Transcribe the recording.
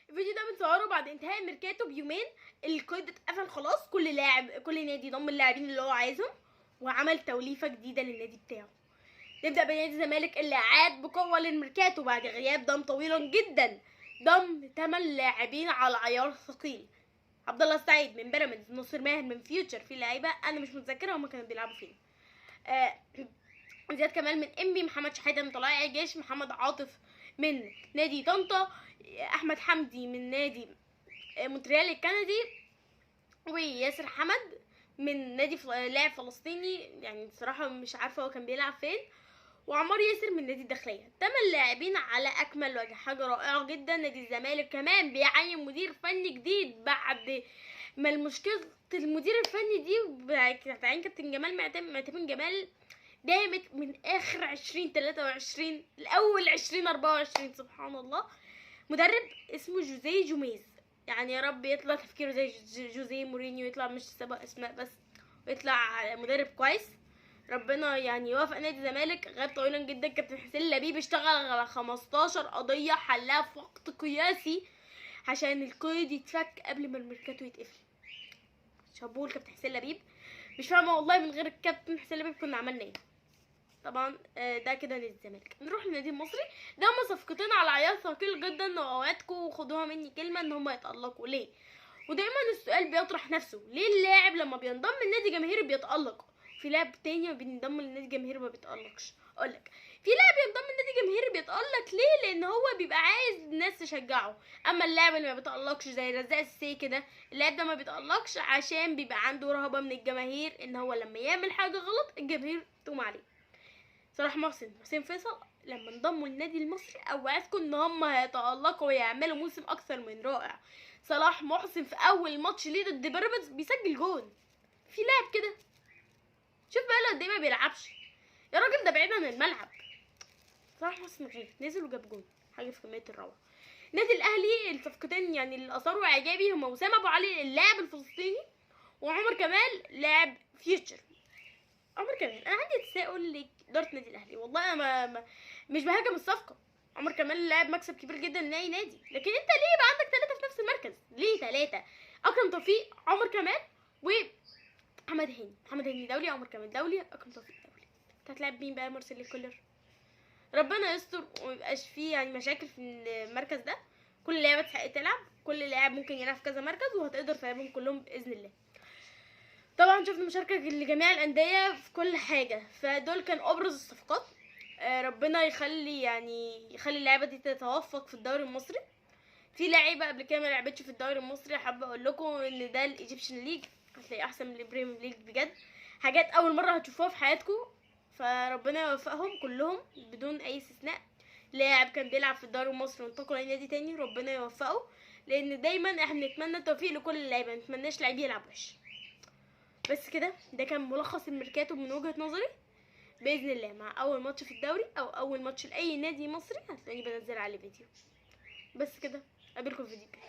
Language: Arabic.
الفيديو ده بنصوره بعد انتهاء الميركاتو بيومين. القيد اتقفل خلاص، كل نادي ضم اللاعبين اللي هو عايزهم وعمل توليفه جديده للنادي بتاعه. نبدا بنادي الزمالك اللي عاد بقوه للميركاتو بعد غياب طويلا جدا. ضم 8 لاعبين على عيار ثقيل. عبد الله السعيد من بيراميدز، ناصر ماهر من فيوتشر، في لعيبه انا مش متذكره هما كانوا بيلعبوا فين. زياد كمال من انبي، محمد شحاته من طلائع الجيش، محمد عاطف من نادي طنطا، احمد حمدي من نادي مونتريال الكندي، وياسر حمد من نادي لاعب فلسطيني، يعني بصراحه مش عارفه هو كان بيلعب فين، وعمار ياسر من نادي الداخليه. 8 لاعبين على اكمل وجه، حاجه رائعه جدا. نادي الزمالك كمان بيعين مدير فني جديد بعد ما المشكله المدير الفني دي بتاعت كابتن جمال معتمد جمال دامت من اخر 2023 لاول 2024. سبحان الله. مدرب اسمه جوزيه جوميز، يعني يا رب يطلع تفكيره زي جوزيه مورينيو، يطلع مش سبق اسماء بس، ويطلع مدرب كويس. ربنا يعني يوافق نادي الزمالك. غاب طويلا جدا كابتن حسين لبيب، اشتغل على 15 قضيه حلها في وقت قياسي عشان القيد يتفك قبل ما الميركاتو يتقفل. شابوه لكابتن حسين لبيب. مش فاهمه والله من غير الكابتن حسين لبيب كنا عملنا ايه. طبعا ده كده نادي الزمالك. نروح للنادي المصري. ده هما صفقتين على عيار ثقيل جدا، واوعدكم وخدوها مني كلمه ان هما يتالقوا. ليه؟ ودايما السؤال بيطرح نفسه، ليه اللاعب لما بينضم للنادي جماهيري بيتالق، في لاعب تاني ما بينضم للنادي جماهيري ما بيتالقش؟ اقولك، في لاعب ينضم للنادي جماهيري بيتالق ليه؟ لان هو بيبقى عايز الناس تشجعه. اما اللاعب اللي ما بيتالقش زي رزاق السي كده، اللاعب ده ما بيتالقش عشان بيبقى عنده رهبه من الجماهير ان هو لما يعمل حاجه غلط الجماهير تقوم عليه. صلاح محسن، حسين فيصل لما انضموا للنادي المصري اوعدكم ان هم هيتالقوا ويعملوا موسم اكثر من رائع. صلاح محسن في اول ماتش ليه ضد بيراميدز بيسجل جون. في لاعب كده، شوف بقى قد ايه ما بيلعبش يا راجل، ده بعيد عن الملعب. صلاح محسن غير نزل وجاب جون، حاجه في قمه الروعه. النادي الاهلي الصفقتين يعني اللي اثاروا اعجابي هم وسام ابو علي اللاعب الفلسطيني، وعمر كمال لاعب فيوتشر. عمر كمال، انا عندي تساؤل لاداره النادي الاهلي، والله انا مش بهاجم الصفقه. عمر كمال لاعب مكسب كبير جدا لاي نادي، لكن انت ليه يبقى عندك 3 في نفس المركز؟ ليه 3؟ اكرم توفيق، عمر كمال، ومحمد هاني. محمد هاني دولي، عمر كمال دولي، اكرم توفيق دولي. انت هتلاعب مين بقى؟ مارسيل كولر. ربنا يستر وميبقاش فيه يعني مشاكل في المركز ده. كل لاعب تحق تلعب، كل لاعب ممكن يلعب في كذا مركز، وهتقدر تلعبهم كلهم باذن الله. طبعا شفنا مشاركة لجميع الأندية في كل حاجة، فدول كان أبرز الصفقات. ربنا يخلي اللعيبة دي تتوفق في الدوري المصري. في لعيبة قبل كده ما لعبتش في الدوري المصري، حابة أقول لكم إن ده الإيجيبشن ليج، هتلاقيه أحسن من البريمير ليج بجد. حاجات أول مرة هتشوفوها في حياتكم، فربنا يوفقهم كلهم بدون أي استثناء. لاعب كان بيلعب في الدوري المصري وانتقل أي نادي تاني ربنا يوفقه، لأن دايما احنا نتمنى التوفيق لكل اللعيبة، متمناش لعيب يلعب وحش. بس كده، ده كان ملخص الميركاتو من وجهة نظري. باذن الله مع اول ماتش في الدوري او اول ماتش لاي نادي مصري هتلاقيني بنزل عليه فيديو. بس كده، اقابلكم في فيديو جاي.